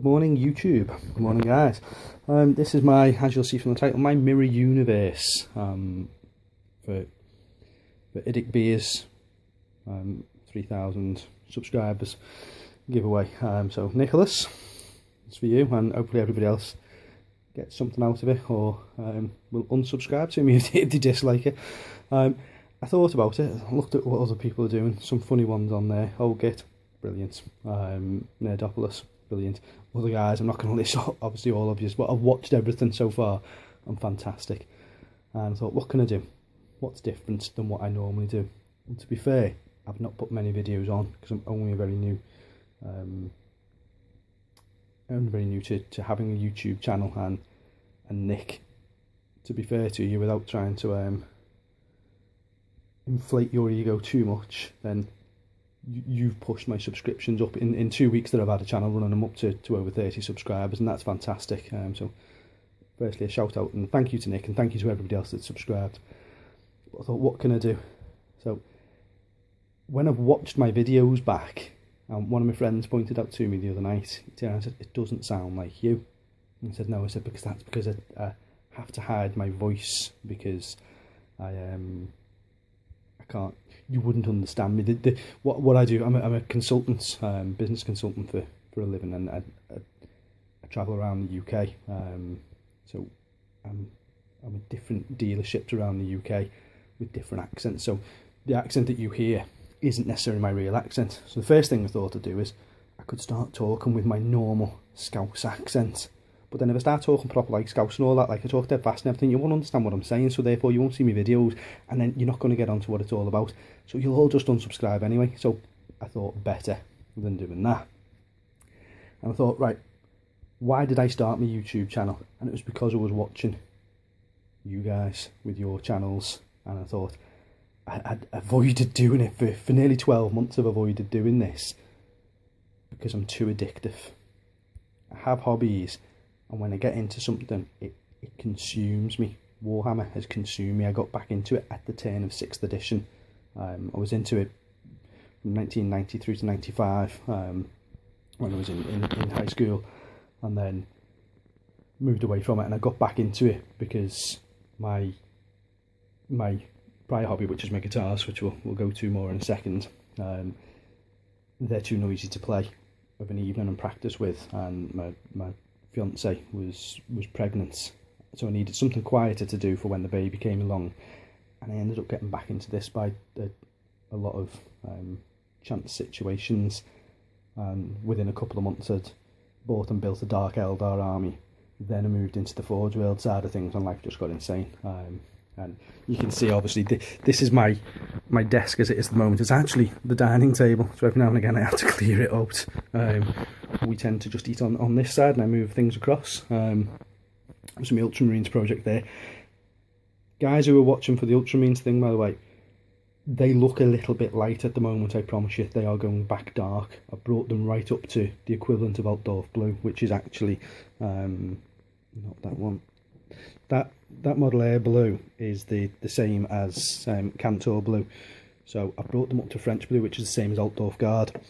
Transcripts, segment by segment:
Good morning, YouTube. Good morning, guys. This is my, as you'll see from the title, my Mirror Universe for Idic Beers 3,000 subscribers giveaway. So Nicholas, it's for you, and hopefully everybody else gets something out of it, or will unsubscribe to me if they dislike it. I thought about it, looked at what other people are doing, some funny ones on there. Git, brilliant. Nerdopolis, brilliant. Other guys, I'm not going to list obviously all of you, but I've watched everything so far. I'm fantastic. And I thought, what can I do? What's different than what I normally do? And to be fair, I've not put many videos on because I'm only very new. To having a YouTube channel, and Nick, to be fair to you, without trying to inflate your ego too much, then you've pushed my subscriptions up in 2 weeks that I've had a channel running. I'm up to over 30 subscribers, and that's fantastic. So firstly, a shout out and thank you to Nick, and thank you to everybody else that's subscribed. But I thought, what can I do? So when I've watched my videos back, one of my friends pointed out to me the other night, I said, it doesn't sound like you. And I said, no. I said, because that's because I have to hide my voice, because I can't, you wouldn't understand me. What I do, I'm a consultant, business consultant for a living, and I travel around the UK. So I'm at different dealerships around the UK with different accents. So the accent that you hear isn't necessarily my real accent. So the first thing I thought to do is I could start talking with my normal Scouse accent. But then if I start talking proper like Scouse and all that, like I talk dead fast and everything, you won't understand what I'm saying, so therefore you won't see my videos, and then you're not going to get onto what it's all about. So you'll all just unsubscribe anyway. So I thought better than doing that. And I thought, right, why did I start my YouTube channel? And it was because I was watching you guys with your channels, and I thought I'd avoided doing it for nearly 12 months. I've avoided doing this because I'm too addictive. I have hobbies, and when I get into something, it consumes me. Warhammer has consumed me. I got back into it at the turn of 6th edition. I was into it from 1990 through to 95 when I was in high school, and then moved away from it, and I got back into it because my prior hobby, which is my guitars, which we'll go to more in a second, they're too noisy to play of an evening and practice with, and my fiance was pregnant, so I needed something quieter to do for when the baby came along, and I ended up getting back into this by a lot of chance situations, and within a couple of months I'd bought and built a Dark Eldar army. Then I moved into the Forge World side of things, and life just got insane. And you can see, obviously, this is my desk as it is at the moment. It's actually the dining table, so every now and again I have to clear it out. We tend to just eat on this side, and I move things across. There's my Ultramarines project there. Guys who are watching for the Ultramarines thing, by the way, they look a little bit light at the moment, I promise you. They are going back dark. I brought them right up to the equivalent of Altdorf Blue, which is actually not that one. That Model Air Blue is the same as Cantor Blue. So I brought them up to French Blue, which is the same as Altdorf Guard.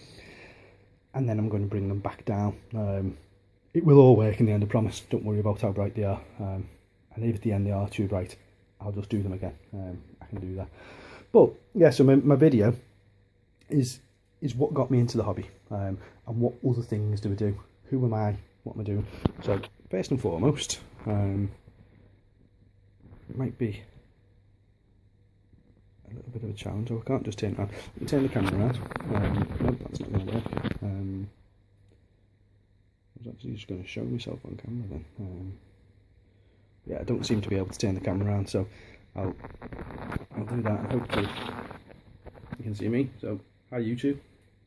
And then I'm going to bring them back down. It will all work in the end, I promise. Don't worry about how bright they are. And if at the end they are too bright, I'll just do them again. I can do that. But yeah, so my video is what got me into the hobby, and what other things do I do? Who am I? What am I doing? So first and foremost, it might be a little bit of a challenge. I can't just turn it around. I can turn the camera around. No, that's not going to work. I was actually just going to show myself on camera then. Yeah, I don't seem to be able to turn the camera around, so I'll do that, and hopefully you can see me. So, hi YouTube.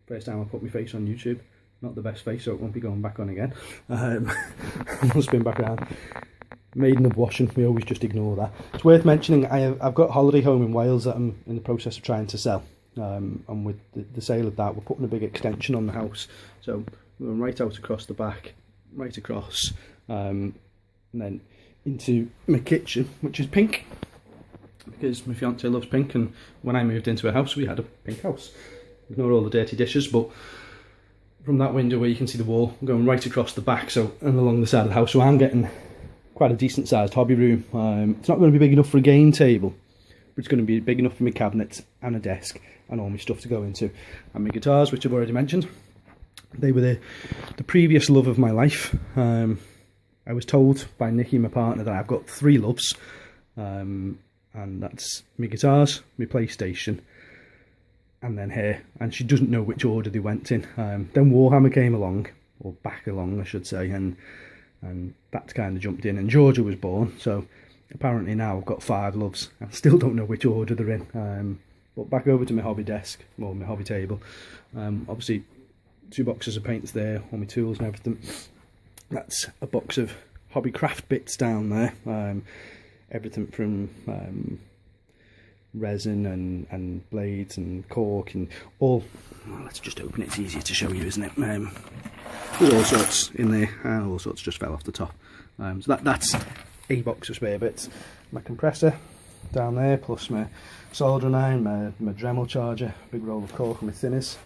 First time I put my face on YouTube. Not the best face, so it won't be going back on again. I'll spin back around. Maiden of washing, we always just ignore that. It's worth mentioning, I've got a holiday home in Wales that I'm in the process of trying to sell. And with the sale of that, we're putting a big extension on the house. So we're going right out across the back, right across, and then into my kitchen, which is pink, because my fiance loves pink, and when I moved into a house we had a pink house. Ignore all the dirty dishes, but from that window where you can see the wall going right across the back, so and along the side of the house. So I'm getting quite a decent sized hobby room. It's not going to be big enough for a game table, but it's going to be big enough for my cabinets and a desk and all my stuff to go into. And my guitars, which I've already mentioned, they were the previous love of my life. I was told by Nikki, my partner, that I've got 3 loves, and that's my guitars, my PlayStation, and then her. And she doesn't know which order they went in. Then Warhammer came along, or back along I should say, and that's kind of jumped in, and Georgia was born. So apparently now I've got 5 loves. I still don't know which order they're in. But back over to my hobby desk, or my hobby table. Obviously 2 boxes of paints there, all my tools and everything. That's a box of hobby craft bits down there. Everything from resin and blades and cork and all. Well, let's just open it, it's easier to show you, isn't it? There's all sorts in there, and all sorts just fell off the top. So that's a box of spare bits. My compressor down there, plus my soldering iron, my Dremel charger, big roll of cork and my thinners.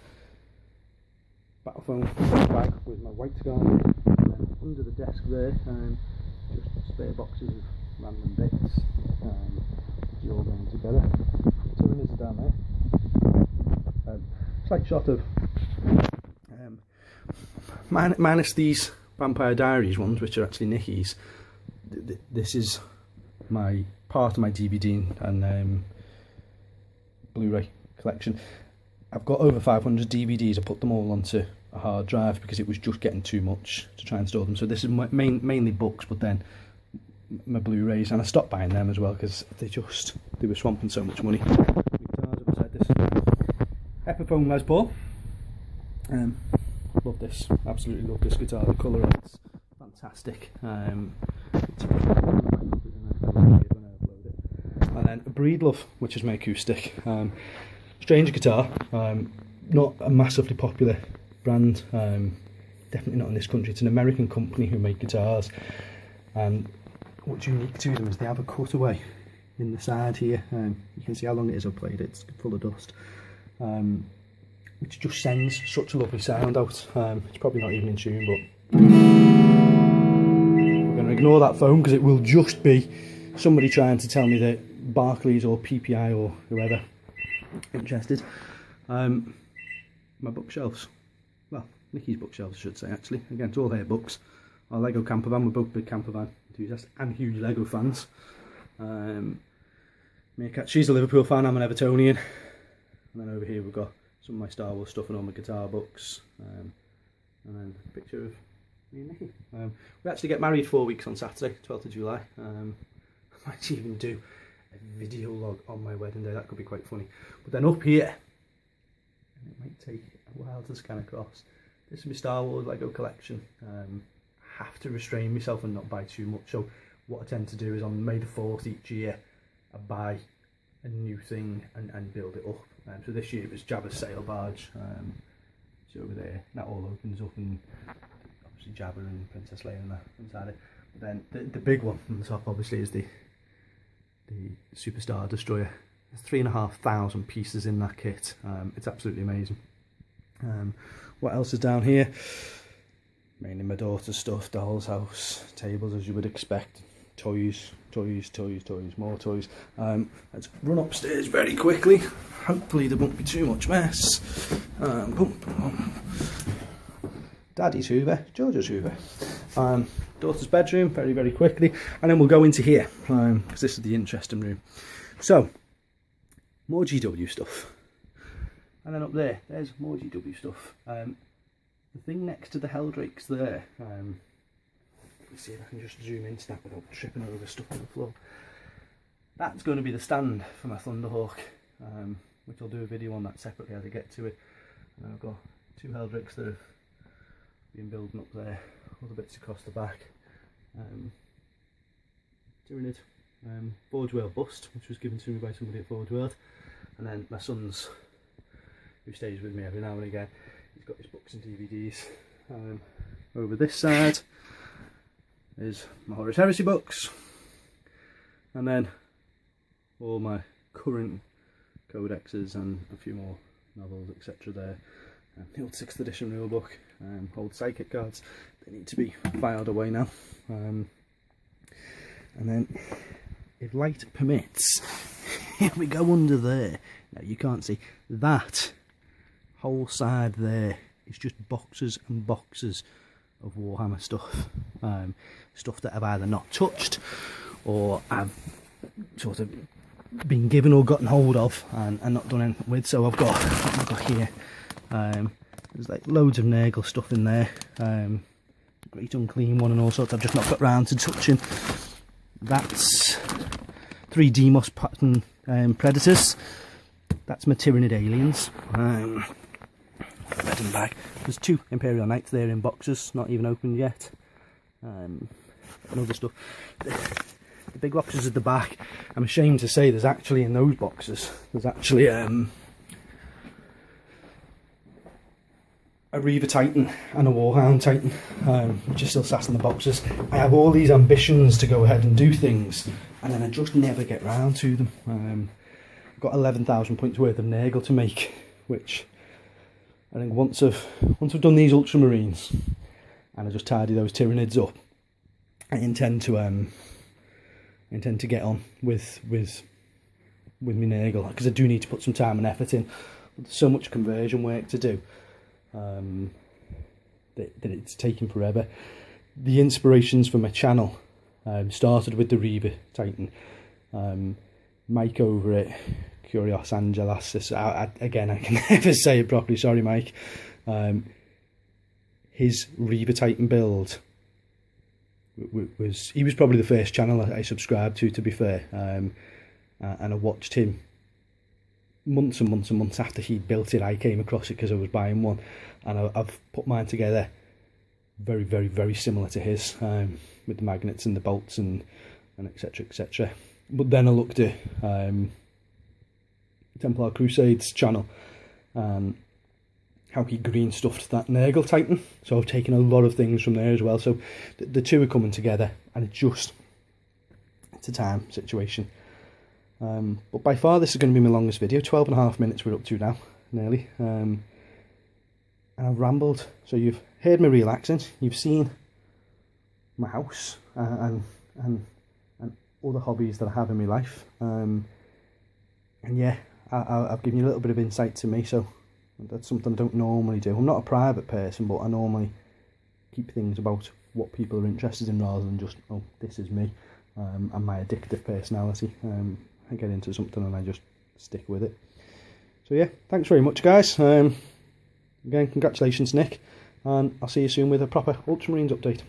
Battle foam bag with my white garment, and then under the desk there, just spare boxes of random bits, which are all going together. Tyrannus is down there. Slight shot of minus these Vampire Diaries ones, which are actually Nikki's. This is my part of my DVD and Blu-ray collection. I've got over 500 DVDs. I put them all onto a hard drive because it was just getting too much to try and store them. So this is mainly books, but then my Blu-rays, and I stopped buying them as well because they were swamping so much money. Guitars, I've said this. Epiphone Les Paul. Love this. Absolutely love this guitar. The colour of it's fantastic. And then a Breedlove, which is my acoustic. Strange guitar. Not a massively popular brand. Definitely not in this country. It's an American company who make guitars, and what's unique to them is they have a cutaway in the side here. You can see how long it is I've played it. It's full of dust, which just sends such a lovely sound out. It's probably not even in tune, but we're going to ignore that phone because it will just be somebody trying to tell me that Barclays or PPI or whoever interested. My bookshelves, well, Nikki's bookshelves I should say, actually. Again, it's all her books. Our Lego camper van, we're both big camper van enthusiasts and huge Lego fans. Meerkat, she's a Liverpool fan, I'm an Evertonian. And then over here we've got some of my Star Wars stuff and all my guitar books. And then a picture of me and Nikki. We actually get married 4 weeks on Saturday, 12th of July. I might even do a video log on my wedding day, that could be quite funny. But then up here, and it might take a while to scan across, this is my Star Wars Lego collection. I have to restrain myself and not buy too much, so what I tend to do is on May the 4th each year I buy a new thing and build it up. So this year it was Jabba's sail barge. It's over there, that all opens up, and obviously Jabba and Princess Leia and that inside it. But then the big one on the top obviously is the Superstar Destroyer. There's 3,500 pieces in that kit. It's absolutely amazing. What else is down here? Mainly my daughter's stuff, doll's house, tables as you would expect, toys, more toys. Let's run upstairs very quickly. Hopefully there won't be too much mess. Daddy's Hoover, George's Hoover. Daughter's bedroom, very, very quickly. And then we'll go into here, because this is the interesting room. So, more GW stuff. And then up there, there's more GW stuff. The thing next to the Heldrakes there, let's see if I can just zoom into that without tripping over stuff on the floor. That's going to be the stand for my Thunderhawk, which I'll do a video on that separately as I get to it. And I've got 2 Heldrakes that have been building up there, other bits across the back. Tyrannid, Forge World bust, which was given to me by somebody at Forge World. And then my son's, who stays with me every now and again, he's got his books and DVDs. Over this side is my Horus Heresy books, and then all my current codexes and a few more novels, etc. there. The old 6th edition rulebook, old psychic cards. They need to be filed away now. And then, if light permits, if we go under there, now you can't see, that whole side there is just boxes and boxes of Warhammer stuff. Stuff that I've either not touched or I've sort of been given or gotten hold of and not done anything with. So I've got here, there's like loads of Nurgle stuff in there, Great Unclean One and all sorts I've just not got round to touching. That's 3 Demos pattern Predators. That's my Tyranid Aliens. Red and black. There's 2 Imperial Knights there in boxes, not even opened yet. And other stuff. The big boxes at the back, I'm ashamed to say there's actually in those boxes, there's actually a Reaver Titan and a Warhound Titan, which is still sat in the boxes. I have all these ambitions to go ahead and do things, and then I just never get round to them. I've got 11,000 points worth of Nurgle to make, which I think once I've done these Ultramarines and I just tidy those Tyranids up, I intend to get on with my Nurgle, because I do need to put some time and effort in. There's so much conversion work to do that it's taken forever. The inspirations for my channel started with the Reaver Titan. Mike over at Curios Angelas, again I can never say it properly, sorry Mike, his Reaver Titan build he was probably the first channel I subscribed to be fair, and I watched him months and months and months after he'd built it. I came across it because I was buying one, and I've put mine together very, very, very similar to his, with the magnets and the bolts and etc, etc. But then I looked at Templar Crusades channel, how he green stuffed that Nurgle Titan, so I've taken a lot of things from there as well. So the 2 are coming together, and it's a time situation. But by far this is going to be my longest video, 12.5 minutes we're up to now, nearly. And I've rambled, so you've heard me relaxing, you've seen my house and other hobbies that I have in my life, and yeah, I've given you a little bit of insight to me, so that's something I don't normally do. I'm not a private person, but I normally keep things about what people are interested in rather than just, oh, this is me and my addictive personality. I get into something and I just stick with it. So yeah, thanks very much guys. Again, congratulations Nick, and I'll see you soon with a proper Ultramarines update.